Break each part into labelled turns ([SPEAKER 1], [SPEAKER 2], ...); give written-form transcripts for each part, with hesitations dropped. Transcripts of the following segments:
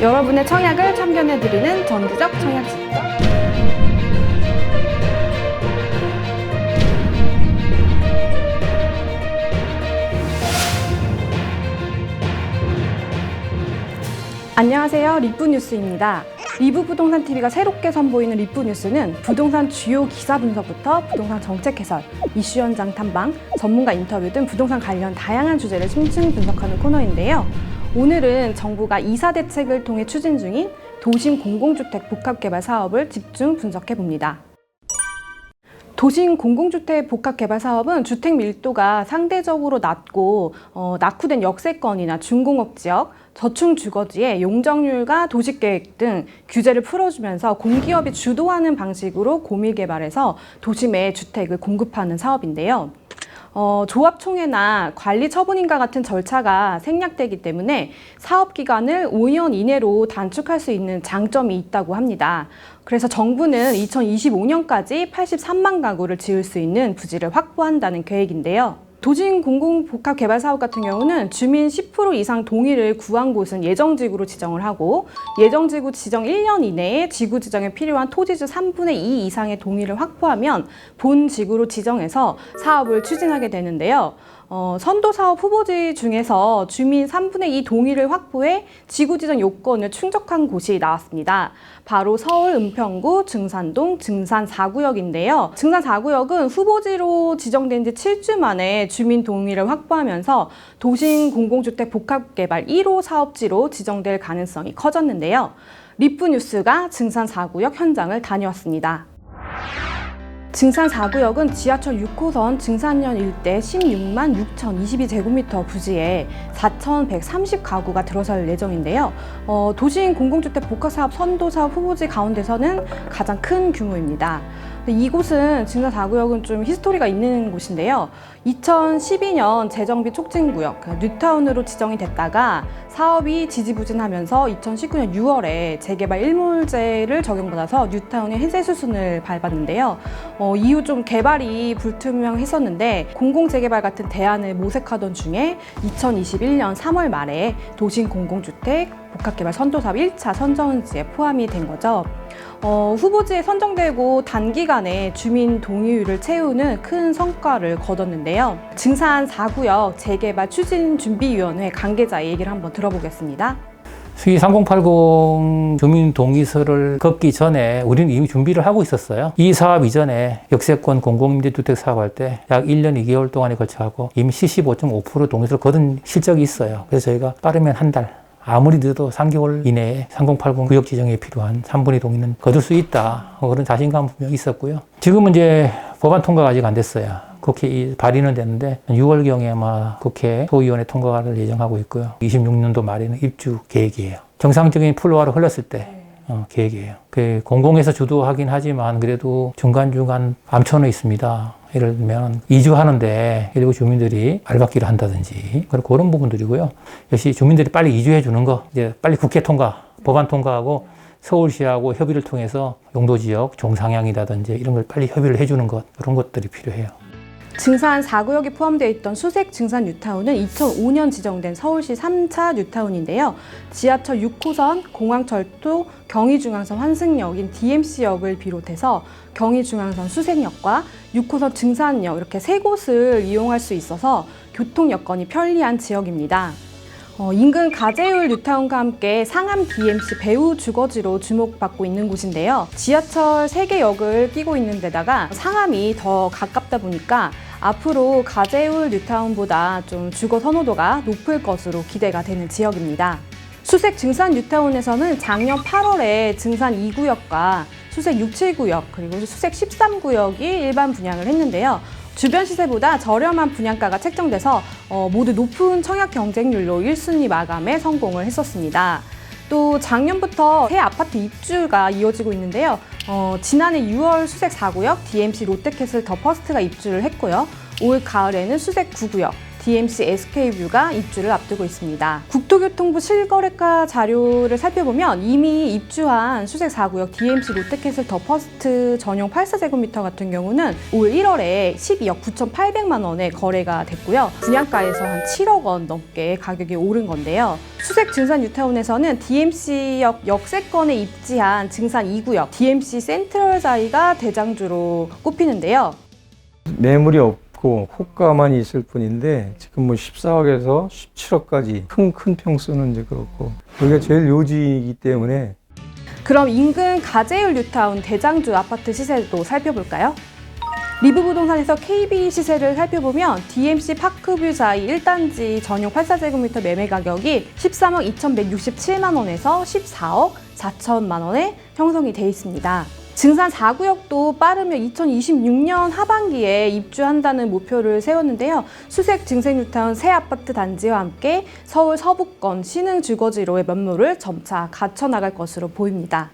[SPEAKER 1] 여러분의 청약을 참견해드리는 전지적 청약지입니다. 안녕하세요. 리프뉴스입니다. 리브부동산TV가 새롭게 선보이는 리프뉴스는 부동산 주요 기사 분석부터 부동산 정책 해설, 이슈 현장 탐방, 전문가 인터뷰 등 부동산 관련 다양한 주제를 심층 분석하는 코너인데요. 오늘은 정부가 이사 대책을 통해 추진 중인 도심 공공주택 복합개발 사업을 집중 분석해 봅니다. 도심 공공주택 복합개발 사업은 주택 밀도가 상대적으로 낮고 낙후된 역세권이나 중공업 지역, 저층 주거지의 용적률과 도시계획 등 규제를 풀어주면서 공기업이 주도하는 방식으로 고밀개발해서 도심에 주택을 공급하는 사업인데요. 조합총회나 관리처분인과 같은 절차가 생략되기 때문에 사업 기간을 5년 이내로 단축할 수 있는 장점이 있다고 합니다. 그래서 정부는 2025년까지 83만 가구를 지을 수 있는 부지를 확보한다는 계획인데요. 도심 공공복합개발 사업 같은 경우는 주민 10% 이상 동의를 구한 곳은 예정지구로 지정을 하고 예정지구 지정 1년 이내에 지구 지정에 필요한 토지주 3분의 2 이상의 동의를 확보하면 본 지구로 지정해서 사업을 추진하게 되는데요. 선도사업 후보지 중에서 주민 3분의 2 동의를 확보해 지구 지정 요건을 충족한 곳이 나왔습니다. 바로 서울 은평구 증산동 증산 4구역인데요. 증산 4구역은 후보지로 지정된 지 7주 만에 주민 동의를 확보하면서 도심 공공주택 복합개발 1호 사업지로 지정될 가능성이 커졌는데요. 리프뉴스가 증산 4구역 현장을 다녀왔습니다. 증산 4구역은 지하철 6호선 증산역 일대 16만 6,022제곱미터 부지에 4,130가구가 들어설 예정인데요. 도심 공공주택 복합사업 선도사업 후보지 가운데서는 가장 큰 규모입니다. 이곳은 증산 4구역은 좀 히스토리가 있는 곳인데요. 2012년 재정비 촉진구역, 뉴타운으로 지정이 됐다가 사업이 지지부진하면서 2019년 6월에 재개발 일몰제를 적용받아서 뉴타운의 해제 수순을 밟았는데요. 이후 좀 개발이 불투명했었는데 공공재개발 같은 대안을 모색하던 중에 2021년 3월 말에 도심 공공주택 복합개발 선도사업 1차 선정지에 포함이 된 거죠. 후보지에 선정되고 단기간에 주민 동의율을 채우는 큰 성과를 거뒀는데요. 증산 4구역 재개발 추진준비위원회 관계자 얘기를 한번 들어보겠습니다.
[SPEAKER 2] 수기 3080 주민동의서를 걷기 전에 우리는 이미 준비를 하고 있었어요. 이 사업 이전에 역세권 공공임대주택 사업할 때 약 1년 2개월 동안에 걸쳐하고 이미 75.5% 동의서를 거둔 실적이 있어요. 그래서 저희가 빠르면 한 달, 아무리 늦어도 3개월 이내에 3080 구역 지정에 필요한 3분의 동의는 거둘 수 있다. 그런 자신감 분명히 있었고요. 지금은 이제 법안 통과가 아직 안 됐어요. 국회 발의는 됐는데 6월경에 아마 국회 소위원회 통과를 예정하고 있고요. 26년도 말에는 입주 계획이에요. 정상적인 플로어로 흘렀을 때 계획이에요. 공공에서 주도하긴 하지만 그래도 중간중간 암천에 있습니다. 예를 들면 이주하는데 일부 주민들이 알박기를 한다든지 그런 부분들이고요. 역시 주민들이 빨리 이주해 주는 거, 이제 빨리 국회 통과, 법안 통과하고 서울시하고 협의를 통해서 용도지역 종상향이라든지 이런 걸 빨리 협의를 해주는 것, 그런 것들이 필요해요.
[SPEAKER 1] 증산 4구역이 포함되어 있던 수색 증산 뉴타운은 2005년 지정된 서울시 3차 뉴타운인데요. 지하철 6호선, 공항철도, 경의중앙선 환승역인 DMC역을 비롯해서 경의중앙선 수색역과 6호선 증산역 이렇게 세 곳을 이용할 수 있어서 교통 여건이 편리한 지역입니다. 인근 가재울 뉴타운과 함께 상암 DMC 배후 주거지로 주목받고 있는 곳인데요. 지하철 3개 역을 끼고 있는 데다가 상암이 더 가깝다 보니까 앞으로 가재울 뉴타운보다 좀 주거 선호도가 높을 것으로 기대가 되는 지역입니다. 수색 증산 뉴타운에서는 작년 8월에 증산 2구역과 수색 6, 7구역 그리고 수색 13구역이 일반 분양을 했는데요. 주변 시세보다 저렴한 분양가가 책정돼서 모두 높은 청약 경쟁률로 1순위 마감에 성공을 했었습니다. 또 작년부터 새 아파트 입주가 이어지고 있는데요. 지난해 6월 수색 4구역 DMC 롯데캐슬 더 퍼스트가 입주를 했고요. 올 가을에는 수색 9구역 DMC SK뷰가 입주를 앞두고 있습니다. 국토교통부 실거래가 자료를 살펴보면 이미 입주한 수색 4구역 DMC 롯데캐슬 더 퍼스트 전용 84제곱미터 같은 경우는 올 1월에 12억 9,800만 원에 거래가 됐고요. 분양가에서 한 7억 원 넘게 가격이 오른 건데요. 수색 증산 뉴타운에서는 DMC역 역세권에 입지한 증산 2구역 DMC 센트럴자이가 대장주로 꼽히는데요.
[SPEAKER 3] 매물이 없고 호가만 있을 뿐인데 지금 뭐 14억에서 17억까지 큰 평수는 이제 그렇고 여기가 제일 요지이기 때문에.
[SPEAKER 1] 그럼 인근 가재율 뉴타운 대장주 아파트 시세도 살펴볼까요? 리브부동산에서 KB 시세를 살펴보면 DMC 파크뷰 자이 1단지 전용 84제곱미터 매매 가격이 13억 2,167만 원에서 14억 4천만 원에 형성이 돼 있습니다. 증산 4구역도 빠르면 2026년 하반기에 입주한다는 목표를 세웠는데요. 수색 증색 뉴타운 새 아파트 단지와 함께 서울 서부권 신흥 주거지로의 면모를 점차 갖춰나갈 것으로 보입니다.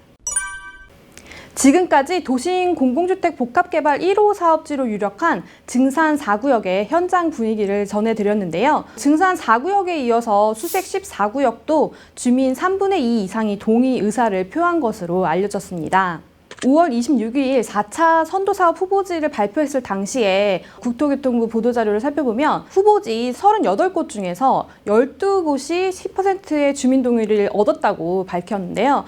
[SPEAKER 1] 지금까지 도심 공공주택 복합개발 1호 사업지로 유력한 증산 4구역의 현장 분위기를 전해드렸는데요. 증산 4구역에 이어서 수색 14구역도 주민 3분의 2 이상이 동의 의사를 표한 것으로 알려졌습니다. 5월 26일 4차 선도사업 후보지를 발표했을 당시에 국토교통부 보도자료를 살펴보면 후보지 38곳 중에서 12곳이 10%의 주민 동의를 얻었다고 밝혔는데요.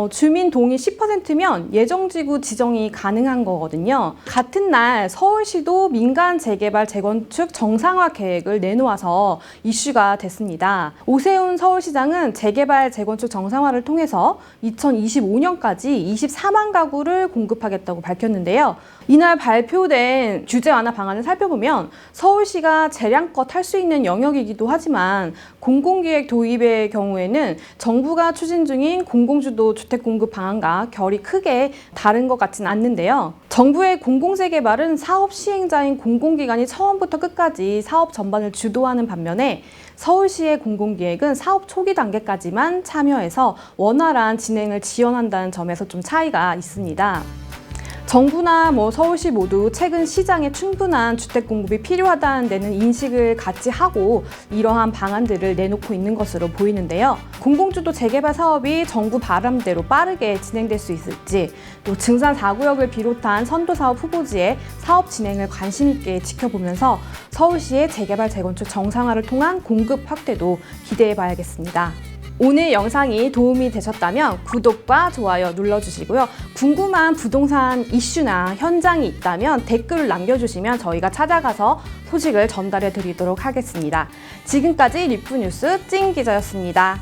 [SPEAKER 1] 주민 동의 10%면 예정지구 지정이 가능한 거거든요. 같은 날 서울시도 민간 재개발 재건축 정상화 계획을 내놓아서 이슈가 됐습니다. 오세훈 서울시장은 재개발 재건축 정상화를 통해서 2025년까지 24만 가구를 공급하겠다고 밝혔는데요. 이날 발표된 규제 완화 방안을 살펴보면 서울시가 재량껏 할 수 있는 영역이기도 하지만 공공기획 도입의 경우에는 정부가 추진 중인 공공주도 주택 공급 방안과 결이 크게 다른 것 같지는 않는데요. 정부의 공공재개발은 사업 시행자인 공공기관이 처음부터 끝까지 사업 전반을 주도하는 반면에 서울시의 공공기획은 사업 초기 단계까지만 참여해서 원활한 진행을 지원한다는 점에서 좀 차이가 있습니다. 정부나 서울시 모두 최근 시장에 충분한 주택 공급이 필요하다는 데는 인식을 같이 하고 이러한 방안들을 내놓고 있는 것으로 보이는데요. 공공주도 재개발 사업이 정부 바람대로 빠르게 진행될 수 있을지, 또 증산 4구역을 비롯한 선도사업 후보지의 사업 진행을 관심 있게 지켜보면서 서울시의 재개발 재건축 정상화를 통한 공급 확대도 기대해 봐야겠습니다. 오늘 영상이 도움이 되셨다면 구독과 좋아요 눌러주시고요. 궁금한 부동산 이슈나 현장이 있다면 댓글을 남겨주시면 저희가 찾아가서 소식을 전달해 드리도록 하겠습니다. 지금까지 리프뉴스 찐 기자였습니다.